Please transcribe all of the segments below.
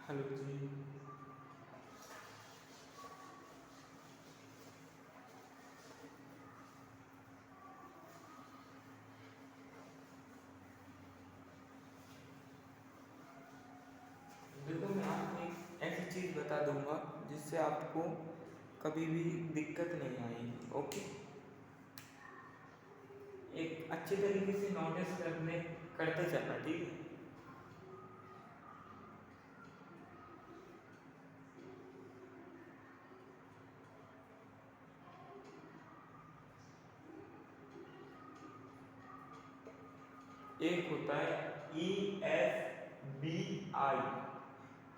Hello जी। देखो मैं आपको एक ऐसी चीज़ बता दूंगा जिससे आपको कभी भी दिक्कत नहीं आएगी। ओके, एक अच्छे तरीके से नोटिस करते चलना, ठीक है। एक होता है ESBI,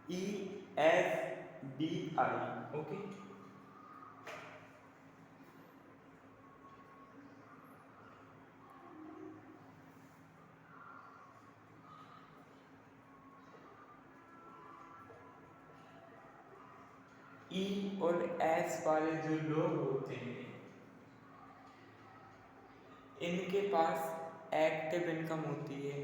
ESBI। ओके, ई और एस वाले जो लोग होते हैं इनके पास एक्टिव इनकम होती है।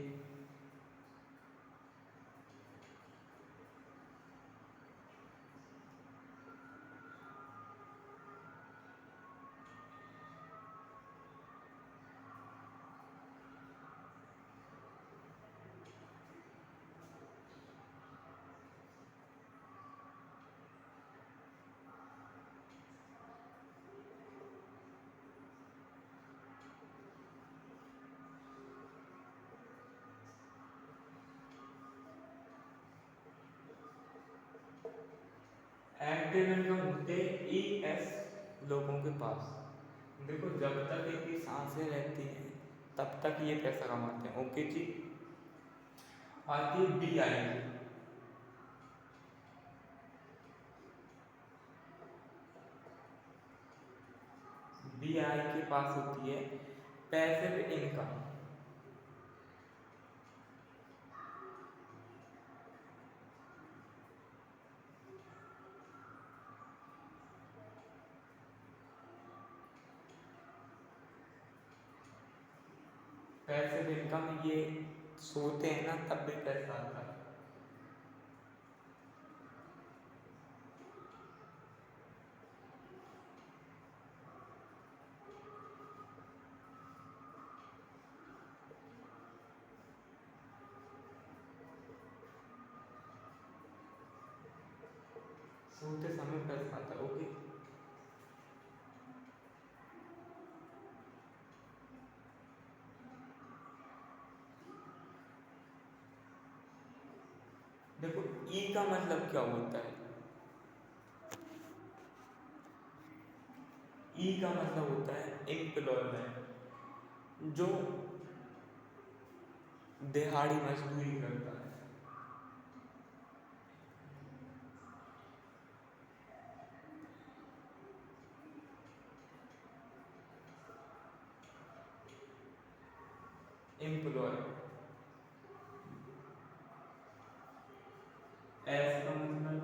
एक्टिव इनकम होते ई एस लोगों के पास। देखो जब तक इनकी सांसें रहती हैं तब तक ये पैसा कमाते हैं। ओके जी, आती है बी आई की। बी आई के पास होती है पैसिव इनकम। पैसिव इनकम ये सोते हैं ना तब भी पैसा आता है। सोते समय पैसा आता है। ओके, देखो ई का मतलब क्या होता है। ई का मतलब होता है एम्प्लॉयमेंट, जो दिहाड़ी मजदूरी करता है। एम्प्लॉय, एस का मतलब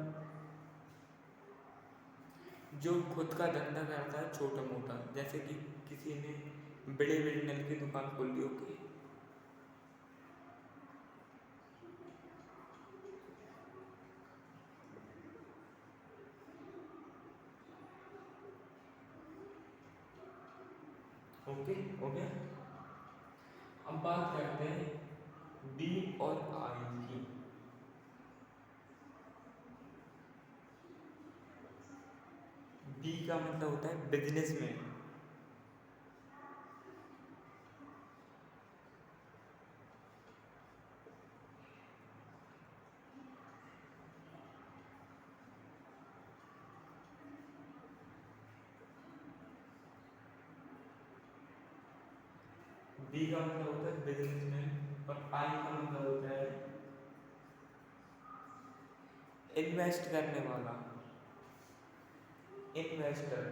जो खुद का धंधा करता है छोटा मोटा, जैसे कि किसी ने बड़े बड़े नल की दुकान खोल ली। ओके, ओके हो गया। अब बात करते हैं बी और आई की। बी का मतलब होता है बिजनेसमैन। बी का मतलब होता है बिजनेसमैन और आई का मतलब होता है इन्वेस्ट करने वाला, इन्वेस्टर।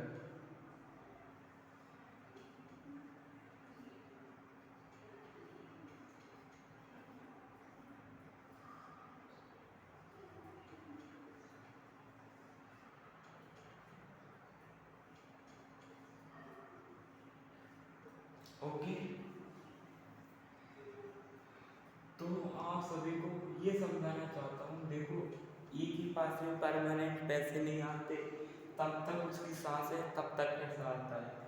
ओके, तो आप सभी को ये समझाना चाहता हूँ। देखो ई के पास में परमानेंट पैसे नहीं आते, तब तक उसकी सांस है तब तक पैसा आता है।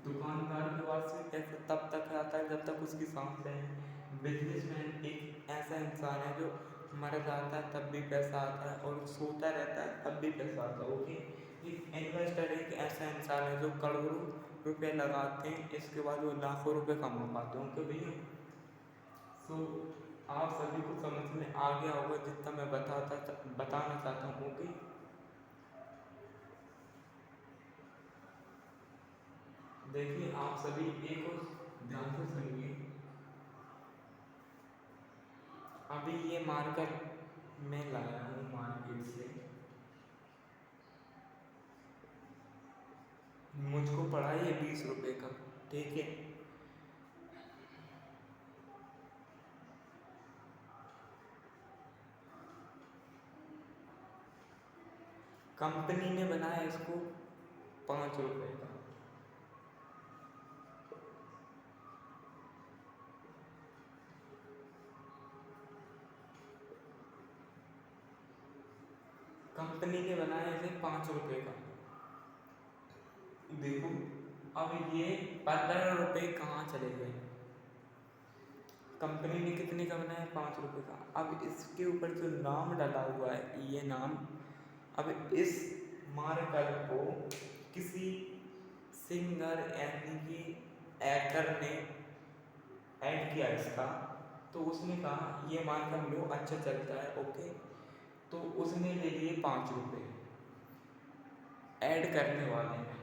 दुकानदार के पास में पैसा तब तक आता है जब तक उसकी सांस है। बिजनेसमैन एक ऐसा इंसान है जो मर जाता है तब भी पैसा आता है, और सोता रहता है तब भी पैसा आता है। ओके, एक इन्वेस्टर एक ऐसा इंसान है जो करोड़ों रुपए लगाते हैं, इसके बाद वो लाखों रुपए कमा पाते हैं। ओके भैया, सो आप सभी को समझ में आ गया होगा जितना मैं बताना चाहता हूँ। ओके, देखिए आप सभी एक और ध्यान से सुनिए। अभी ये मार्कर मैं लाया हूँ मार्केट से, मुझको पड़ा ये 20 रुपए का, ठीक है। कंपनी ने बनाया इसको 5 रुपए का। कंपनी ने बनाया इसे 5 रुपए का। देखो अब ये 15 रुपए कहाँ चले गए। कंपनी ने कितने का बनाया, 5 रुपए का। अब इसके ऊपर जो नाम डाला हुआ है ये नाम, अब इस मार्कर को किसी सिंगर यानी कि एक्टर ने ऐड किया इसका, तो उसने कहा ये मार्कर लो अच्छा चलता है। ओके, तो उसने ले लिए 5 रुपए ऐड करने वाले में।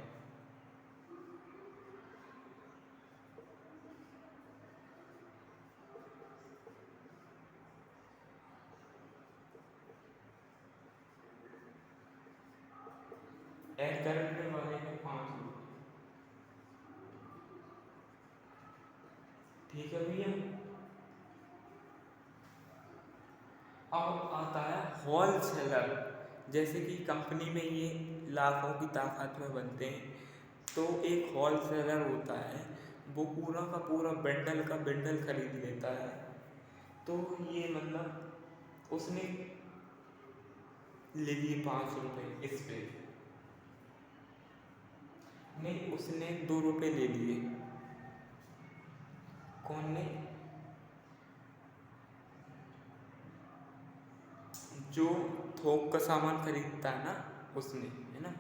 ऐड करने वाले में 5 रुपए, ठीक है भैया। अब आता है होलसेलर, जैसे कि कंपनी में ये लाखों की ताकत में बनते हैं, तो एक होलसेलर होता है वो पूरा का पूरा बंडल का बंडल खरीद लेता है। तो ये मतलब उसने ले लिए 5 रुपए इस पे, नहीं उसने 2 रुपए ले लिए। कौन ने, जो थोक का सामान खरीदता है ना उसने, है ना।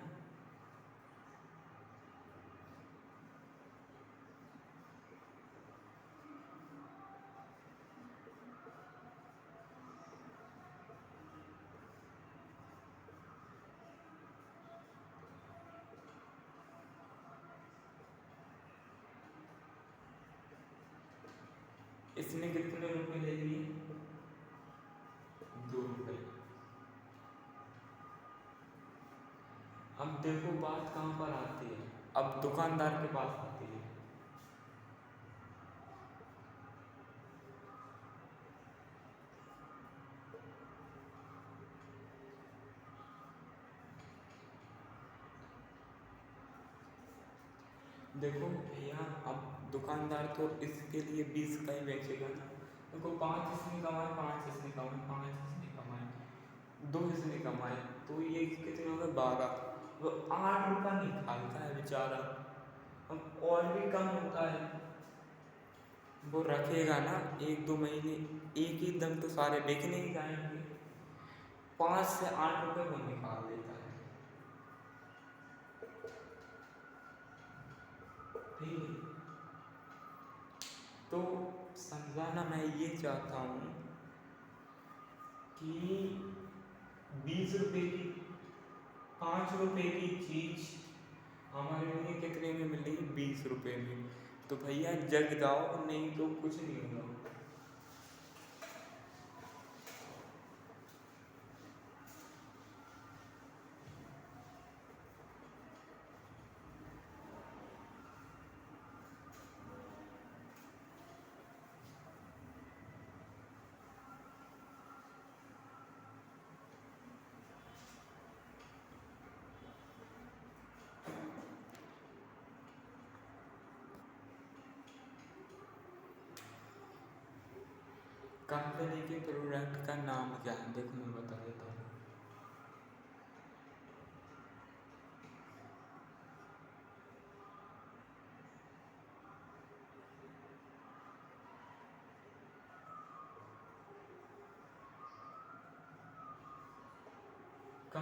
इसने कितने रुपए ले लिए, 2 रुपए। अब देखो बात कहाँ पर आती है, अब दुकानदार के पास आती है। देखो भैया, अब दुकानदार तो इसके लिए 20 का ही बेचेगा ना। देखो 5 इसने कमाए, 5 इसने कमाए, 5 इसने कमाए, 2 इसने कमाए, तो ये कितने हो गए, 12। वो 8 रुपया निकालता है बेचारा। अब और भी कम होता है, वो रखेगा ना 1-2 महीने, एक ही दम तो सारे बेचने ही जाएंगे। 5 से 8 रुपये वो निकाल देता है, ठीक है। तो समझाना मैं ये चाहता हूँ कि 20 रुपए की 5 रुपए की चीज़ हमारे लिए कितने में मिलेगी, 20 रुपए में। तो भैया जग जाओ, नहीं तो कुछ नहीं होगा। कंपनी के प्रोडक्ट का नाम क्या है, देखो मैं बता देता हूँ।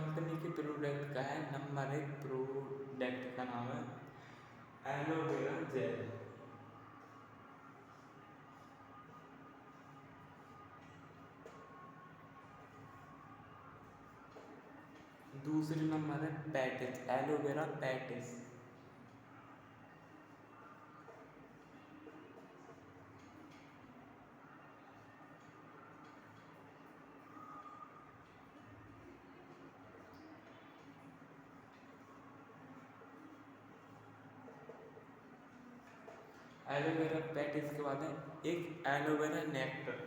कंपनी के प्रोडक्ट का है नंबर 1 प्रोडक्ट का नाम है एलोवेरा जेल। दूसरे नंबर है patties, aloe vera patties. Aloe vera patties के बाद है एक एलोवेरा नेक्टर।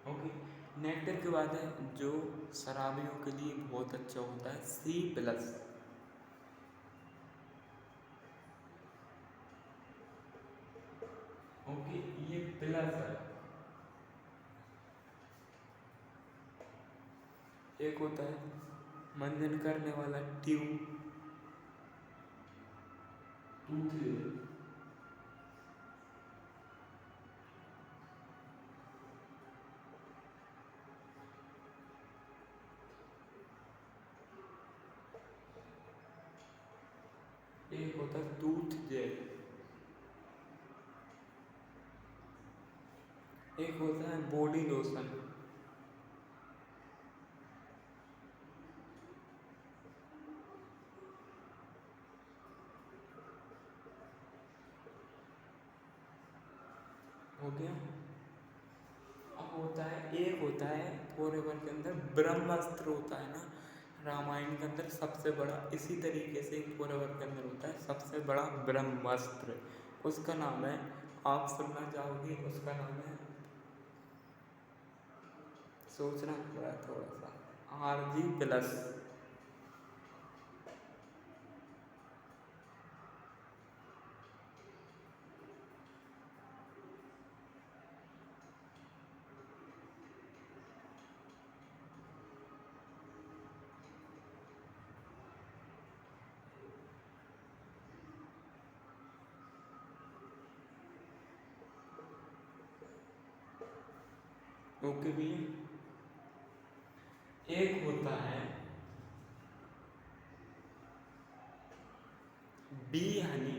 ओके, नेक्टर के बाद है जो शराबियों के लिए बहुत अच्छा होता है C+। ओके, ये प्लस है। एक होता है मंजन करने वाला ट्यूब, एक होता है टूथ जेल, एक होता है बॉडी लोशन, हो गया। अब होता है एक होता है फॉरएवर के अंदर ब्रह्मास्त्र होता है ना, रामायण के अंदर सबसे बड़ा, इसी तरीके से फॉरएवर के अंदर होता है सबसे बड़ा ब्रह्मास्त्र। उसका नाम है, आप सुनना चाहोगे, उसका नाम है, सोचना पड़ा थोड़ा सा, RG+। ओके भैया, एक होता है बी हनी,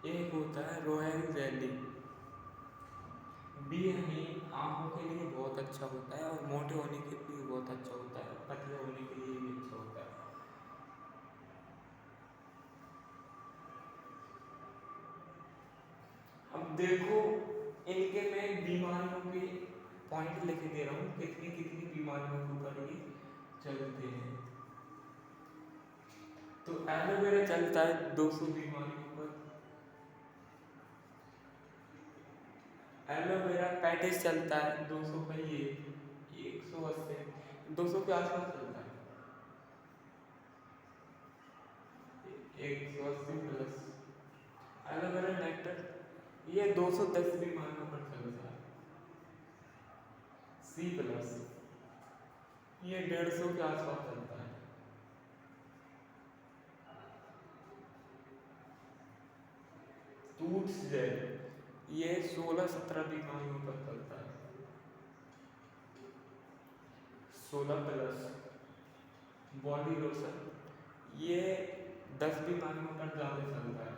एक होता है रॉयल जेली। बी हनी आँखों के लिए बहुत अच्छा होता है और मोटे होने के लिए बहुत अच्छा होता है, पतले होने के लिए भी अच्छा होता है। अब देखो, इनके मैं बीमारियों के पॉइंट लिख दे रहा हूँ, कितनी कितनी बीमारियों के ऊपर ये चलते हैं। तो एलोवेरा चलता है 200 बीमारियों पर, एलोवेरा पैटिस चलता है 200 पर, ये 180 200 के आसपास चलता है, 180+। एलोवेरा नेक्टर ये 210 बीमारियों पर चलता है, C+। ये 150 के आसपास चलता है। टूथ जेल ये 16-17 बीमारियों पर चलता है, 16+। बॉडी लोशन ये 10 बीमारियों पर ज़्यादा चलता है,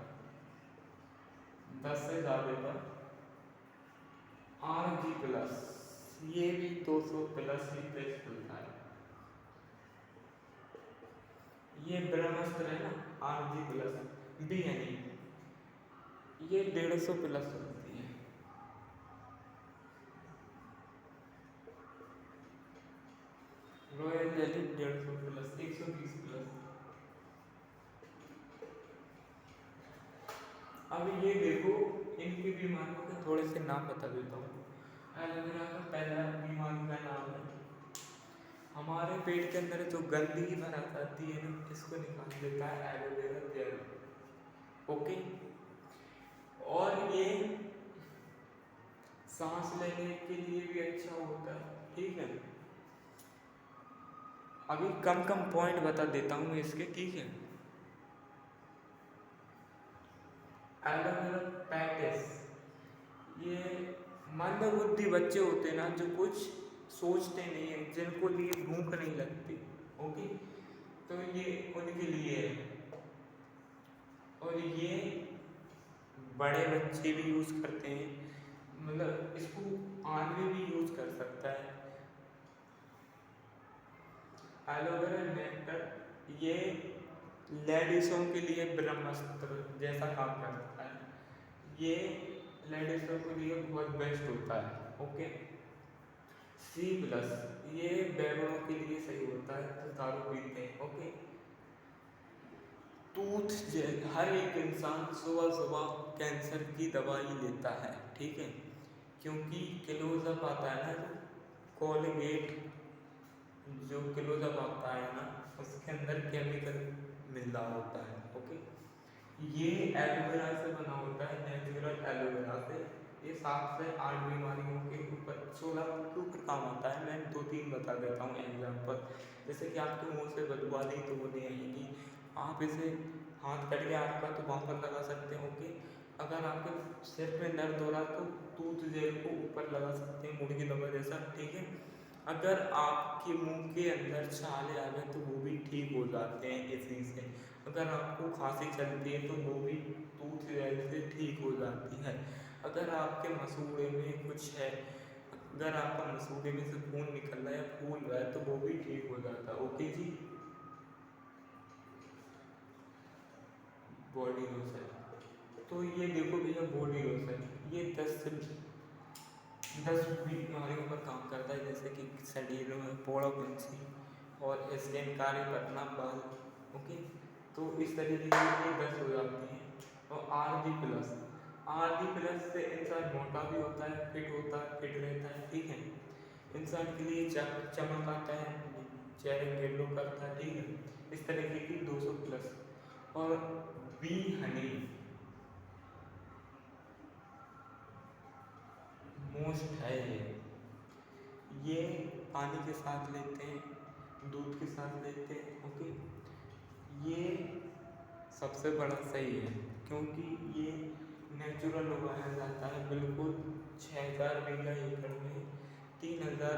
10 से ज़्यादा पर। RG+, ये भी 200+ ही पे चलता है। ये ब्रह्मास्त्र है ना, RG+। बी हनी ये 150+ चलती है। Royal jelly 150+, 120+। अब ये देखो, इनकी बीमारियों के थोड़े से नाम बता देता हूँ। एलोवेरा का पहला बीमारी का नाम है हमारे पेट के अंदर जो गंदगी भर आती है ना, इसको निकाल देता है एलोवेरा जेल। ओके, और ये सांस लेने के लिए भी अच्छा होता है, ठीक है। अभी कम कम पॉइंट बता देता हूँ इसके, ठीक है। एलोवेरा पैटिस, ये मंदबुद्धि बच्चे होते हैं ना, जो कुछ सोचते नहीं है, जिनको लिए भूख नहीं लगती, ओके, तो ये उनके लिए है। और ये बड़े बच्चे भी यूज़ करते हैं, मतलब इसको आदमी भी यूज़ कर सकता है। एलोवेरा नेक्टर, ये लेडीज़ों के लिए ब्रह्मास्त्र जैसा काम करता है। ये लेडीज़ों के लिए बहुत बेस्ट होता है, ओके। C+, ये बैगनों के लिए सही होता है जो दारू पीते हैं, ओके। टूथ जेल, हर एक इंसान सुबह सुबह कैंसर की दवाई लेता है, ठीक है, क्योंकि क्लोजअप आता है ना, कोलगेट जो क्लोजअप आता है ना, उसके अंदर केमिकल मिल रहा होता है, ओके। ये एलोवेरा से बना होता है, नेचुरल एलोवेरा से। ये 7 से 8 बीमारियों के ऊपर 16 के ऊपर काम आता है। मैं 2-3 बता देता हूँ एग्जाम्पल। जैसे कि आपके मुंह से बदबू आ रही तो वो नहीं आएगी, आप इसे हाथ कट गया आपका तो वहाँ पर लगा सकते हैं, ओके। अगर आपके सिर में दर्द हो रहा तो टूथ जेल को ऊपर लगा सकते हैं, मुड़ की दवा जैसा, ठीक है। अगर आपके मुंह के अंदर छाले आ गए तो वो भी ठीक हो जाते हैं इसी से। अगर आपको खांसी चलती है तो वो भी टूथ जेल से ठीक हो जाती है। अगर आपके मसूड़े में कुछ है, अगर आपका मसूड़े में से खून निकल रहा है या फूल रहा है तो वो भी ठीक हो जाता है, ओके जी। बॉडी लोशन, तो ये देखो भैया, बॉडी लोशन ये 10 बीमारियों पर काम करता है, जैसे कि शरीर में पोड़ोपेंसी और स्किन कार्य करना, बाल, ओके। तो इस तरीके से ये 10 हो जाती हैं। और RD+ से इंसान मोटा भी होता है, फिट रहता है, ठीक है। इंसान के लिए चमक आता है, चेहरे ग्लो करता है, ठीक है। इस तरीके की 200+। और बी हनी मोस्ट है ये पानी के साथ लेते हैं, दूध के साथ लेते हैं, ओके। ये सबसे बड़ा सही है, क्योंकि ये नेचुरल उगाया जाता है बिल्कुल। 6000 बीघा एकड़ में 3000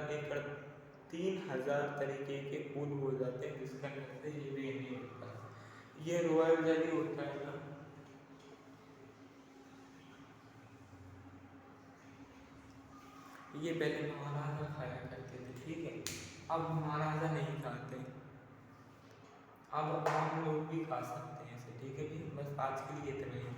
तरीके के फूल हो जाते हैं, जिसका अंदर से ये भी नहीं होता है। ये रॉयल जेली होता है ना, ये पहले महाराजा खाया करते थे, ठीक है। अब महाराजा नहीं खाते, अब आम लोग भी खा सकते हैं इसे, ठीक है जी। बस आज के लिए इतना ही।